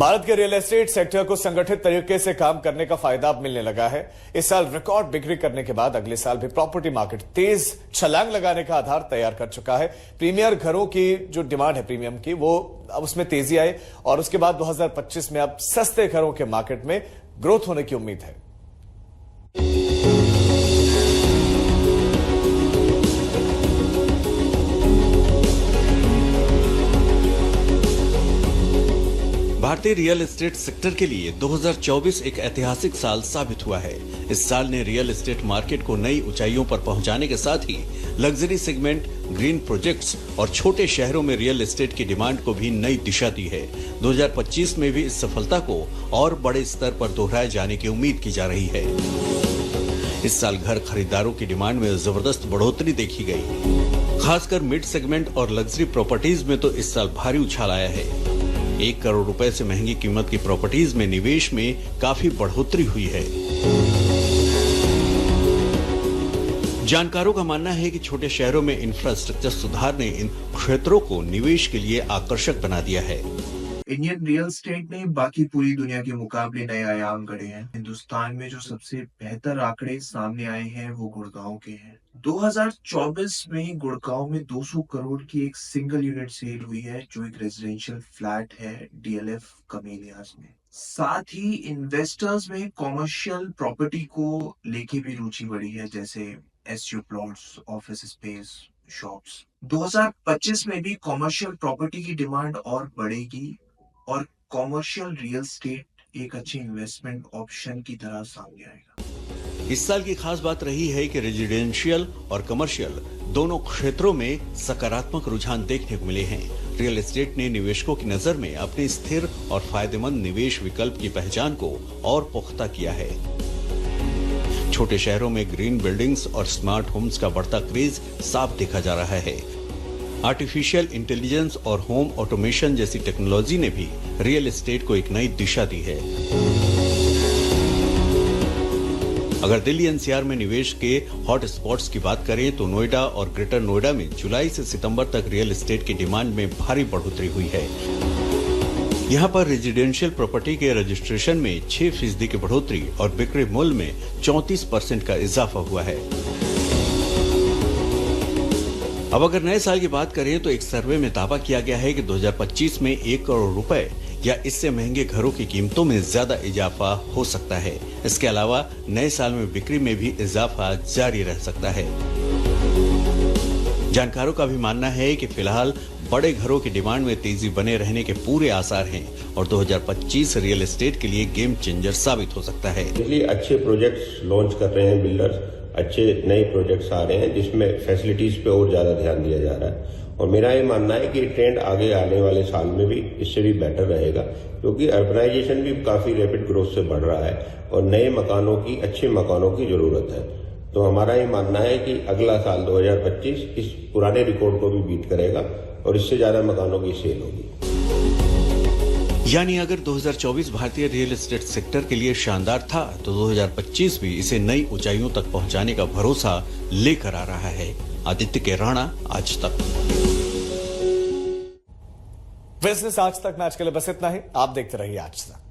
भारत के real estate sector को संगठित तरीके से काम करने का फायदा अब मिलने लगा है। इस साल रिकॉर्ड बिक्री करने के बाद अगले साल भी प्रॉपर्टी मार्केट तेज छलांग लगाने का आधार तैयार कर चुका है। प्रीमियर घरों की जो डिमांड है प्रीमियम की, वो अब उसमें तेजी आई और उसके बाद 2025 में अब सस्ते घरों के मार्केट में ग्रोथ होने की उम्मीद है। भारतीय रियल एस्टेट सेक्टर के लिए 2024 एक ऐतिहासिक साल साबित हुआ है। इस साल ने रियल एस्टेट मार्केट को नई ऊंचाइयों पर पहुंचाने के साथ ही लग्जरी सेगमेंट, ग्रीन प्रोजेक्ट्स और छोटे शहरों में रियल एस्टेट की डिमांड को भी नई दिशा दी है। 2025 में भी इस सफलता को और बड़े स्तर पर दोहराए जाने की उम्मीद की जा रही है। इस साल घर खरीदारों की डिमांड में जबरदस्त बढ़ोतरी देखी गई। खासकर मिड सेगमेंट और लग्जरी प्रॉपर्टीज में तो इस साल भारी उछाल आया है। 1 करोड़ रुपए से महंगी कीमत की प्रॉपर्टीज में निवेश में काफी बढ़ोतरी हुई है। जानकारों का मानना है कि छोटे शहरों में इंफ्रास्ट्रक्चर सुधार ने इन क्षेत्रों को निवेश के लिए आकर्षक बना दिया है। इंडियन रियल एस्टेट ने बाकी पूरी दुनिया के मुकाबले नए आयाम गढ़े हैं। हिंदुस्तान में जो सबसे बेहतर आंकड़े सामने आए हैं वो गुड़गांव के हैं। 2024 में गुड़गांव में 200 करोड़ की एक सिंगल यूनिट सेल हुई है, जो एक रेजिडेंशियल फ्लैट है डीएलएफ कमेलियास में। साथ ही इन्वेस्टर्स में कॉमर्शियल प्रॉपर्टी को लेके भी रुचि बढ़ी है, जैसे एसयू प्लॉट्स, ऑफिस स्पेस, शॉप्स। 2025 में भी कॉमर्शियल प्रॉपर्टी की डिमांड और बढ़ेगी और कॉमर्शियल रियल एस्टेट एक अच्छी इन्वेस्टमेंट ऑप्शन की तरह सामने आएगा। इस साल की खास बात रही है कि रेजिडेंशियल और कमर्शियल दोनों क्षेत्रों में सकारात्मक रुझान देखने को मिले हैं। रियल एस्टेट ने निवेशकों की नजर में अपने स्थिर और फायदेमंद निवेश विकल्प की पहचान को और पुख्ता किया है। छोटे शहरों में ग्रीन बिल्डिंग्स और स्मार्ट होम्स का बढ़ता क्रेज साफ देखा जा रहा है। आर्टिफिशियल इंटेलिजेंस और होम ऑटोमेशन जैसी टेक्नोलॉजी ने भी रियल एस्टेट को एक नई दिशा दी है। अगर दिल्ली एनसीआर में निवेश के हॉट स्पॉट्स की बात करें तो नोएडा और ग्रेटर नोएडा में जुलाई से सितंबर तक रियल एस्टेट की डिमांड में भारी बढ़ोतरी हुई है। यहाँ पर रेजिडेंशियल प्रॉपर्टी के रजिस्ट्रेशन में 6% की बढ़ोतरी और बिक्री मूल्य में 34% का इजाफा हुआ है। अब अगर नए साल की बात करें तो एक सर्वे में दावा किया गया है कि 2025 में 1 करोड़ रुपए या इससे महंगे घरों की कीमतों में ज्यादा इजाफा हो सकता है। इसके अलावा नए साल में बिक्री में भी इजाफा जारी रह सकता है। जानकारों का भी मानना है कि फिलहाल बड़े घरों की डिमांड में तेजी बने रहने के पूरे आसार हैं और 2025 रियल एस्टेट के लिए गेम चेंजर साबित हो सकता है। इसलिए अच्छे प्रोजेक्ट्स लॉन्च कर रहे हैं बिल्डर्स, अच्छे नए प्रोजेक्ट्स आ रहे हैं जिसमें फैसिलिटीज पे और ज्यादा ध्यान दिया जा रहा है और मेरा ये मानना है कि ट्रेंड आगे आने वाले साल में भी इससे भी बेटर रहेगा, क्योंकि अर्बनाइजेशन भी काफी रैपिड ग्रोथ से बढ़ रहा है और नए मकानों की, अच्छे मकानों की जरूरत है। तो हमारा ये मानना है कि अगला साल 2025 इस पुराने रिकॉर्ड को भी बीट करेगा और इससे ज्यादा मकानों की सेल होगी। यानी अगर 2024 भारतीय रियल एस्टेट सेक्टर के लिए शानदार था तो 2025 भी इसे नई ऊंचाइयों तक पहुंचाने का भरोसा लेकर आ रहा है। आदित्य के राणा, आज तक। बिजनेस आज तक में आज के लिए बस इतना ही। आप देखते रहिए आज तक।